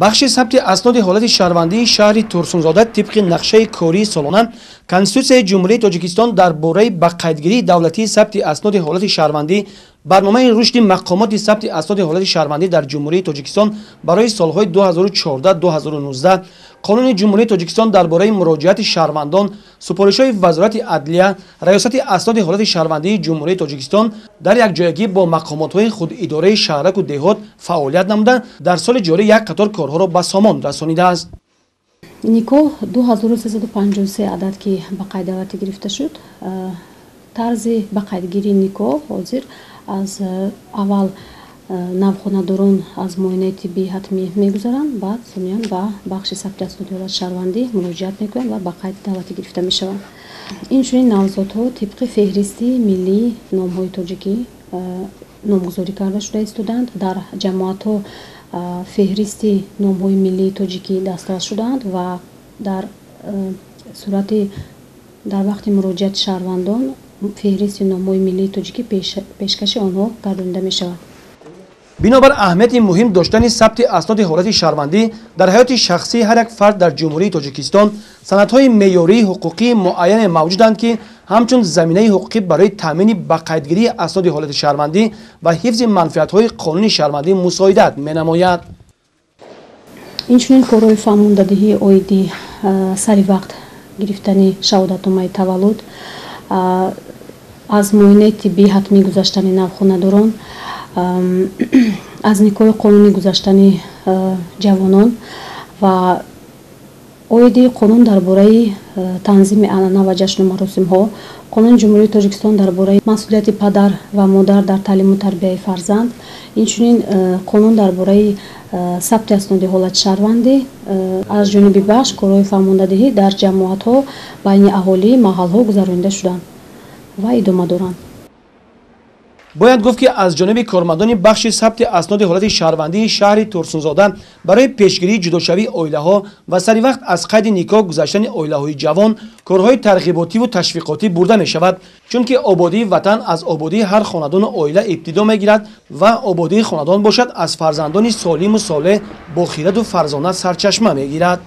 بخش ثبت اسناد حالت شهروندی شهر ترسونزاده طبق نقشه کاری سالانه کنستیتوسیای جمهوری تاجیکستان درباره با قیدگیری دولتی ثبت اسناد حالت شهروندی برنامه رشد مقامات ثبت اسناد حالت شهروندی در جمهوری تاجیکستان برای سالهای 2014-2019 قانون جمهوری تاجیکستان درباره مراجعت شهروندان سپارش‌های وزارت عدلیه ریاست اسناد حالت شهروندی جمهوری تاجیکستان در یک جایگی با مقامات‌های خود اداره شهرک و دهات فعالیت نموده در سال جاری یک قطار کارها را به سامان رسانیده است. نیکو 2353 عدد که به قید دولتی گرفته شد. طرز به قیدگیری نیکو حاضر از اول نوخانه‌داران از معاینه طبی حتمی میگذارند، بعد سومیان و بخش ثبت اسناد حالت شهروندی مراجعت میکنند و به قید دولتی گرفته میشوند. اینچنین نامزدها طبق فهرستی ملی نام‌های تاجیکی نامگذاری کرده شده استودند. در جماعت‌ها فهرستی نام‌های ملی تاجیکی دسترس شدند و در صورت در وقت مراجعت شهروندان فهرست نام‌های ملی تاجیکی پیشکش آنها گردانیده می‌شود. بنابر اهمیت مهم داشتن ثبت اسناد حالت شهروندی در حیات شخصی هر یک فرد در جمهوری تاجیکستان سندهای معیاری حقوقی معین موجودند که همچون زمینه حقوقی برای تامین با قیدگیری اسناد حالت شهروندی و حفظ منفعت‌های قانونی شهروندی مساعدت می‌نماید. اینچنین کارهای فرماندهی عایدی سری وقت گرفتن شهادتنامه تولد، از معاینه طبی حتمی گذاشتن نوخانه‌داران، از نیکوی قانونی گذاشتن جوانان و عایدی قانون درباره تنظیم عنعنه و جشن و مراسم‌ها، قانون جمهوری تاجیکستان درباره مسئولیت پدر و مادر در تعلیم و تربیت فرزند، اینچنین قانون درباره ثبت اسناد حالت شهروندی از جانب بخش کارهای فرماندهی در جماعت‌ها بین اهالی محل‌ها گذرانده شدند و ادامه دارند. باید گفت که از جانب کارمندان بخش ثبت اسناد حالت شهروندی شهر ترسونزاده برای پیشگیری جداشوی عائله‌ها و سری وقت از قید نیکا گذشتن عائله‌های جوان کارهای ترغیباتی و تشویقاتی برده می شود، چون که آبادی وطن از آبادی هر خاندان و عائله ابتدا می گیرد و آبادی خاندان باشد از فرزندان سالم و صالح با خیرت و فرزانه سرچشمه می گیرد.